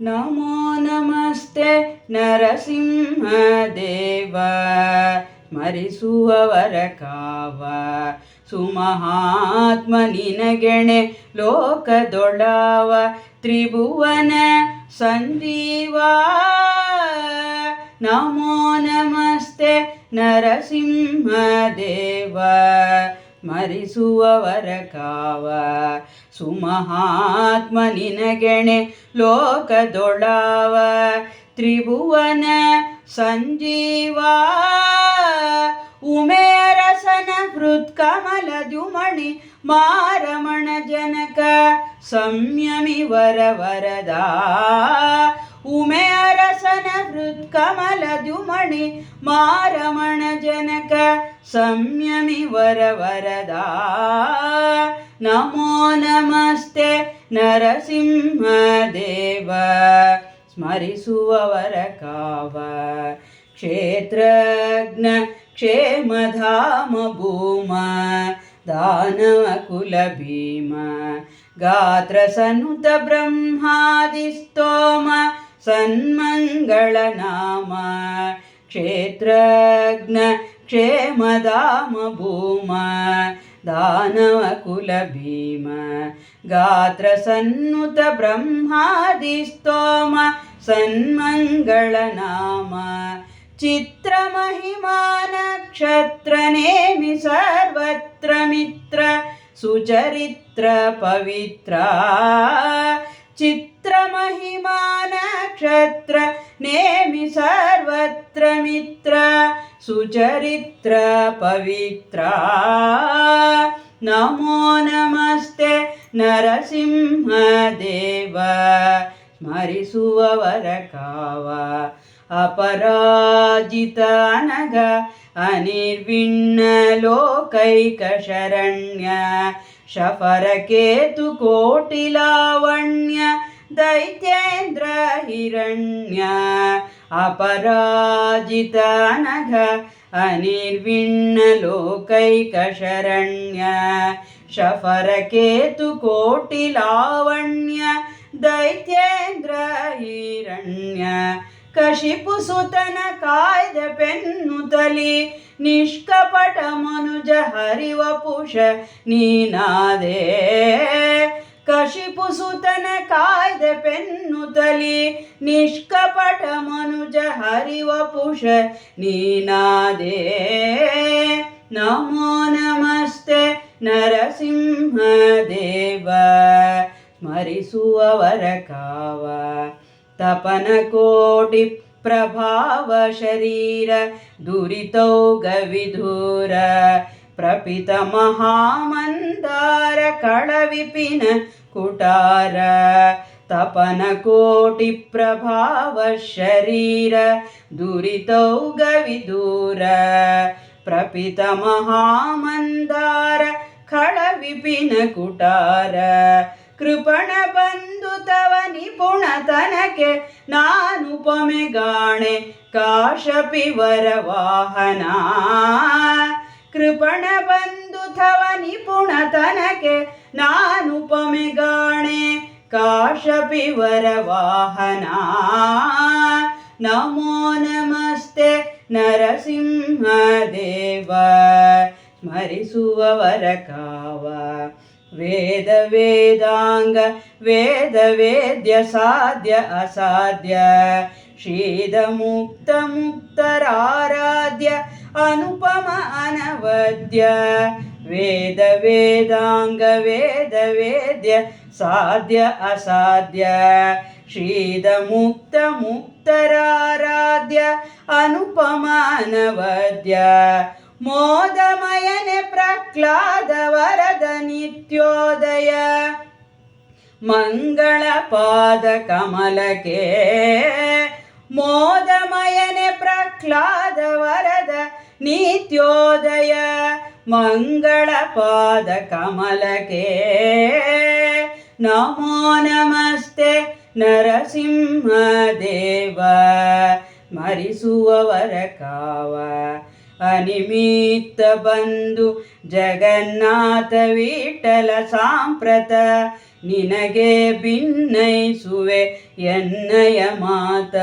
ನಮೋ ನಮಸ್ತೆ ನರಸಿಂಹದೇವ, ಸ್ಮರಿಸುವವರ ಕಾವ ಸುಮಹಾತ್ಮ ನಿನಗೆಣೆ ಲೋಕದೊಳವ ತ್ರಿಭುವನ ಸಂಜೀವ. ನಮೋ ನಮಸ್ತೆ ನರಸಿಂಹದೇವ, ಸ್ಮರಿಸುವವರ ಕಾವ ಸುಮಹಾತ್ಮ ನಿನಗೆಣೆ ಲೋಕದೊಳವ ತ್ರಿಭುವನ ಸಂಜೀವ. ಉಮೇರಸನ ಹೃತ್ಕಮಲದ್ಯುಮಣಿ ಮಾರಮಣ ಜನಕ ಸಂಯಮಿ ವರವರದ. ಉಮೇರಸನ ಹೃತ್ಕಮಲದ್ಯುಮಣಿ ಮಾರಮಣ ಜನಕ ಸಂಯಮಿ ವರವರದ. ನಮೋ ನಮಸ್ತೆ ನರಸಿಂಹದೇವ, ಸ್ಮರಿಸುವವರ ಕಾವ ಕ್ಷೇತ್ರಜ್ಞ ಕ್ಷೇಮಧಾಮ ಭೂಮ ದಾನವ ಕುಲ ಭೀಮ ಗಾತ್ರ ಸನುತ ಬ್ರಹ್ಮಾದಿಸ್ತೋಮ ಸನ್ಮಂಗಳ ನಾಮ. ಕ್ಷೇತ್ರಜ್ಞ ಕ್ಷೇಮಧಾಮ ಭೂಮ ದಾನವ ಕುಲ ಭೀಮ ಗಾತ್ರ ಸನ್ನುತ ಬ್ರಹ್ಮಾದಿಸ್ತೋಮ ಸನ್ಮಂಗಳ ನಾಮ. ಚಿತ್ರ ಮಹಿಮಾ ನಕ್ಷತ್ರ ನೇಮಿ ಸರ್ವತ್ರ ಮಿತ್ರ ಸುಚರಿತ್ರ ಪವಿತ್ರ. ಚಿತ್ರ ಮಹಿಮಾ ನಕ್ಷತ್ರ ನೇಮಿ ಸರ್ವತ್ರ ಮಿತ್ರ ಸುಚರಿತ್ರ ಪವಿತ್ರ. ನಮೋ ನಮಸ್ತೆ ನರಸಿಂಹದೇವ, ಸ್ಮರಿಸುವವರ ಕಾವ ಅಪರಾಜಿತ ಅನಘ ಅನಿರ್ವಿಣ್ಣ ಲೋಕೈಕ ಶರಣ್ಯ. ಶಫರಕೇತು ಕೋಟಿ ಲಾವಣ್ಯ ದೈತ್ಯೇಂದ್ರ ಹಿರಣ್ಯ. ಅಪರಾಜಿತ ಅನಘ ಅನಿರ್ವಿಣ್ಣ ಲೋಕೈಕ ಶರಣ್ಯ. ಶಫರಕೇತು ಕೋಟಿ ಲಾವಣ್ಯ ದೈತ್ಯೇಂದ್ರ ಹಿರಣ್ಯ. ಕಶಿಪು ಸುತನ ಕಾಯ್ದ ಪೆನ್ನುತಲಿ ನಿಷ್ಕಪಟ ಮನುಜ ಹರಿವಪುಷ ನೀನಾದೆ. ಕಶಿಪು ಸುತನ ಕಾಯ್ದ ಪೆನ್ನುತಲಿ ನಿಷ್ಕಪಟ ಮನುಜ ಹರಿವಪುಷ ನೀನಾದೆ. ನಮೋ ನಮಸ್ತೆ ನರಸಿಂಹದೇವ, ಸ್ಮರಿಸುವವರ ಕಾವ ತಪನ ಕೋಟಿ ಪ್ರಭಾವ ಶರೀರ ದುರಿತೌಗ ವಿಧೂರ. ಪ್ರಪಿತ ಮಹಾಮಂದಾರ ಕಳವಿಪಿನ ಕುಟಾರ. ತಪನ ಕೋಟಿ ಪ್ರಭಾವ ಶರೀರ ದುರಿತೌಗ ವಿಧೂರ. ಪ್ರಪಿತ ಮಹಾಮಂದಾರ ಖಳವಿಪಿನ ಕುಟಾರ. ಕೃಪಣ ಬಂಧು ತವ ನಿಪುಣತನಕ್ಕೆ ನಾನುಪಮೆಗಾಣೆ ಕಾಶಪಿವರ ವಾಹನ. ಕೃಪಣ ಬಂಧು ತವ ನಿಪುಣತನಕ್ಕೆ ನಾನುಪಮೆಗಾಣೆ ಕಾಶಪಿವರ ವಾಹನ. ನಮೋ ನಮಸ್ತೆ ನರಸಿಂಹದೇವ, ಸ್ಮರಿಸುವವರ ಕಾವ ವೇದ ವೇದಾಂಗ ವೇದ ವೇದ್ಯ ಸಾಧ್ಯ ಅಸಾಧ್ಯ. ಶ್ರೀದ ಮುಕ್ತ ಮುಕ್ತರಾರಾಧ್ಯ ಅನುಪಮ ಅನವದ್ಯ. ವೇದ ವೇದಾಂಗ ವೇದ ವೇದ್ಯ ಸಾಧ್ಯ ಅಸಾಧ್ಯ. ಶ್ರೀದ ಮುಕ್ತ ಮುಕ್ತರಾರಾಧ್ಯ ಅನುಪಮ ಅನವದ್ಯ. ಮೋದಮಯನೆ ಪ್ರಹ್ಲಾದ ವರದ ನಿತ್ಯೋದಯ. ಮಂಗಳ ಪಾದ ಕಮಲಕ್ಕೆ ಮೋದಮಯನೆ ಪ್ರಹ್ಲಾದ ವರದ ನಿತ್ಯೋದಯ. ಮಂಗಳ ಪಾದ ಕಮಲಕ್ಕೆ ನಮೋ ನಮಸ್ತೆ ನರಸಿಂಹದೇವ, ಸ್ಮರಿಸುವವರ ಕಾವ ಅನಿಮಿತ್ತ ಬಂಧು ಜಗನ್ನಾಥ ವಿಠಲ ಸಾಂಪ್ರತ ನಿನಗೆ ಭಿನ್ನೈಸುವೆ ಎನ್ನಯ ಮಾತ.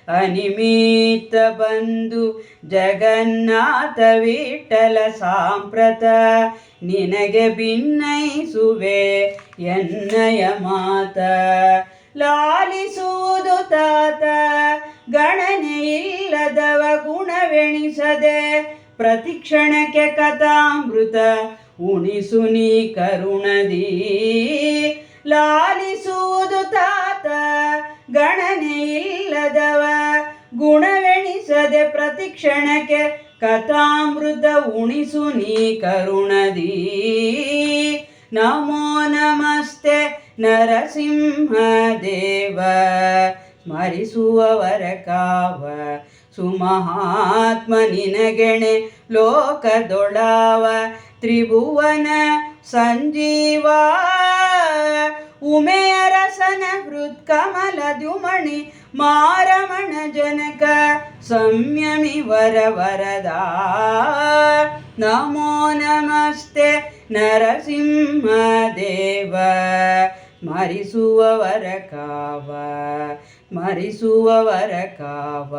ಅನಿಮಿತ್ತ ಬಂಧು ಜಗನ್ನಾಥ ವಿಠಲ ಸಾಂಪ್ರತ ನಿನಗೆ ಭಿನ್ನೈಸುವೆ ಎನ್ನಯ ಮಾತ. ಲಾಲಿಸುವುದು ತಾತ ಗಣನೆ ಇಲ್ಲದವ ಗುಣವೆಣಿಸದೆ ಪ್ರತಿಕ್ಷಣಕ್ಕೆ ಕಥಾಮೃತ ಉಣಿಸು ನೀ ಕರುಣದಿ. ಲಾಲಿಸುವುದು ತಾತ ಗಣನೆ ಇಲ್ಲದವ ಗುಣವೆಣಿಸದೆ ಪ್ರತಿಕ್ಷಣಕ್ಕೆ ಕಥಾಮೃತ ಉಣಿಸು ನೀ ಕರುಣದಿ. ನಮೋ ನಮಸ್ತೆ ನರಸಿಂಹ ದೇವ ಸ್ಮರಿಸುವವರ ಕಾವ. ಸುಮಹಾತ್ಮ ನಿನಗೆಣೆ ಲೋಕದೊಳಾವ ತ್ರಿಭುವನ ಸಂಜೀವ. ಉಮೆಯರಸನ ಹೃತ್ಕಮಲ ದ್ಯುಮಣಿ ಮಾರಮಣ ಜನಕ ಸಂಯಮಿ ವರವರದ. ನಮೋ ನಮಸ್ತೆ ನರಸಿಂಹ ದೇವ ಸ್ಮರಿಸುವವರ ಕಾವ ಸ್ಮರಿಸುವವರ ಕಾವ.